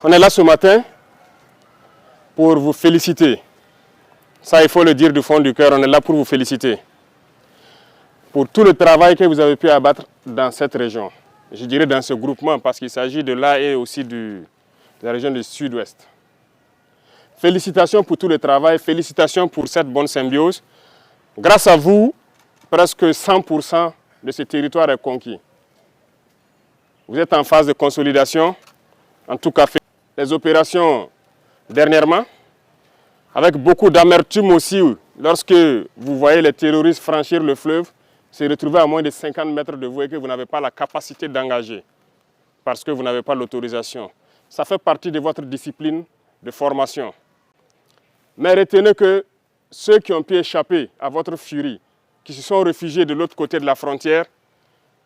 On est là ce matin pour vous féliciter. Ça, il faut le dire du fond du cœur, on est là pour vous féliciter. Pour tout le travail que vous avez pu abattre dans cette région. Je dirais dans ce groupement, parce qu'il s'agit de là et aussi de la région du sud-ouest. Félicitations pour tout le travail, félicitations pour cette bonne symbiose. Grâce à vous, presque 100% de ce territoire est conquis. Vous êtes en phase de consolidation, en tout cas les opérations dernièrement, avec beaucoup d'amertume aussi, lorsque vous voyez les terroristes franchir le fleuve, se retrouver à moins de 50 mètres de vous et que vous n'avez pas la capacité d'engager, parce que vous n'avez pas l'autorisation. Ça fait partie de votre discipline de formation. Mais retenez que ceux qui ont pu échapper à votre furie, qui se sont réfugiés de l'autre côté de la frontière,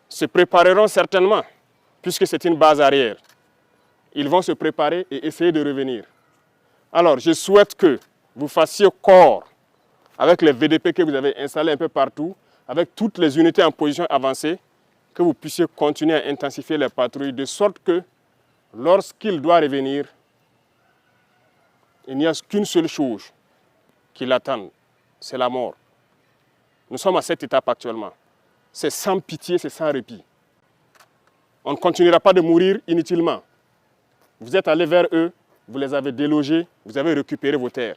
se prépareront certainement, puisque c'est une base arrière. Ils vont se préparer et essayer de revenir. Alors, je souhaite que vous fassiez corps avec les VDP que vous avez installés un peu partout, avec toutes les unités en position avancée, que vous puissiez continuer à intensifier les patrouilles, de sorte que, lorsqu'il doit revenir, il n'y a qu'une seule chose qui l'attend, c'est la mort. Nous sommes à cette étape actuellement. C'est sans pitié, c'est sans répit. On ne continuera pas de mourir inutilement. Vous êtes allés vers eux, vous les avez délogés, vous avez récupéré vos terres.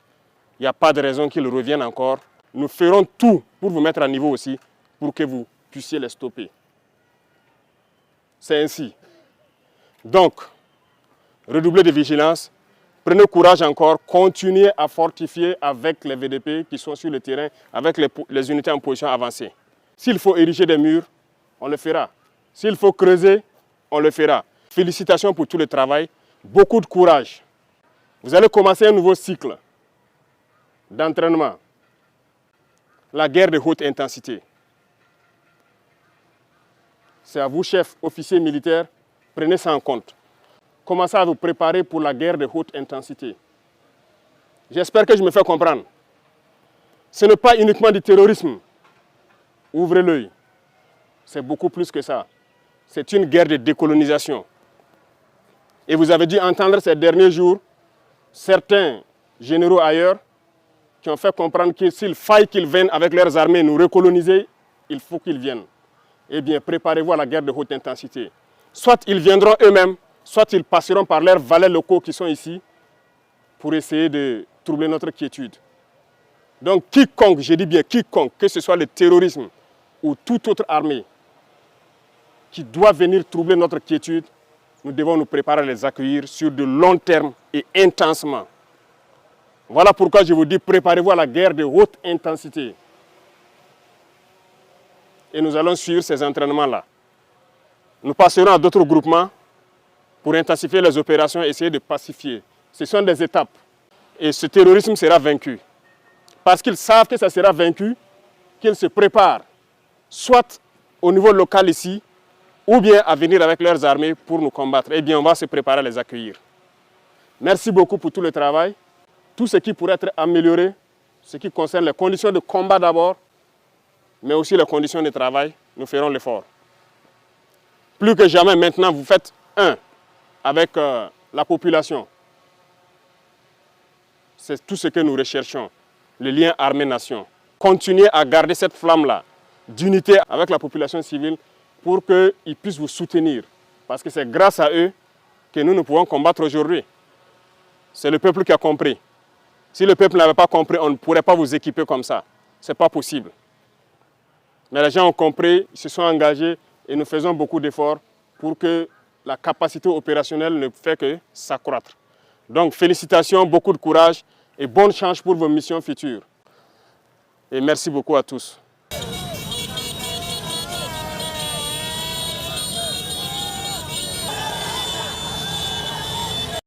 Il n'y a pas de raison qu'ils reviennent encore. Nous ferons tout pour vous mettre à niveau aussi, pour que vous puissiez les stopper. C'est ainsi. Donc, redoublez de vigilance, prenez courage encore, continuez à fortifier avec les VDP qui sont sur le terrain, avec les unités en position avancée. S'il faut ériger des murs, on le fera. S'il faut creuser, on le fera. Félicitations pour tout le travail, beaucoup de courage. Vous allez commencer un nouveau cycle d'entraînement. La guerre de haute intensité. C'est à vous, chefs, officiers militaires, prenez ça en compte. Commencez à vous préparer pour la guerre de haute intensité. J'espère que je me fais comprendre. Ce n'est pas uniquement du terrorisme. Ouvrez l'œil. C'est beaucoup plus que ça. C'est une guerre de décolonisation. Et vous avez dû entendre ces derniers jours certains généraux ailleurs qui ont fait comprendre que s'il faille qu'ils viennent avec leurs armées nous recoloniser, il faut qu'ils viennent. Eh bien, préparez-vous à la guerre de haute intensité. Soit ils viendront eux-mêmes, soit ils passeront par leurs valets locaux qui sont ici pour essayer de troubler notre quiétude. Donc quiconque, je dis bien quiconque, que ce soit le terrorisme ou toute autre armée qui doit venir troubler notre quiétude, nous devons nous préparer à les accueillir sur de long terme et intensement. Voilà pourquoi je vous dis, préparez-vous à la guerre de haute intensité. Et nous allons suivre ces entraînements-là. Nous passerons à d'autres groupements pour intensifier les opérations et essayer de pacifier. Ce sont des étapes. Et ce terrorisme sera vaincu. Parce qu'ils savent que ça sera vaincu, qu'ils se préparent, soit au niveau local ici, ou bien à venir avec leurs armées pour nous combattre. Eh bien, on va se préparer à les accueillir. Merci beaucoup pour tout le travail. Tout ce qui pourrait être amélioré, ce qui concerne les conditions de combat d'abord, mais aussi les conditions de travail, nous ferons l'effort. Plus que jamais, maintenant, vous faites un avec la population. C'est tout ce que nous recherchons, le lien armée-nation. Continuez à garder cette flamme-là d'unité avec la population civile pour qu'ils puissent vous soutenir. Parce que c'est grâce à eux que nous pouvons combattre aujourd'hui. C'est le peuple qui a compris. Si le peuple n'avait pas compris, on ne pourrait pas vous équiper comme ça. Ce n'est pas possible. Mais les gens ont compris, ils se sont engagés et nous faisons beaucoup d'efforts pour que la capacité opérationnelle ne fait que s'accroître. Donc félicitations, beaucoup de courage et bonne chance pour vos missions futures. Et merci beaucoup à tous.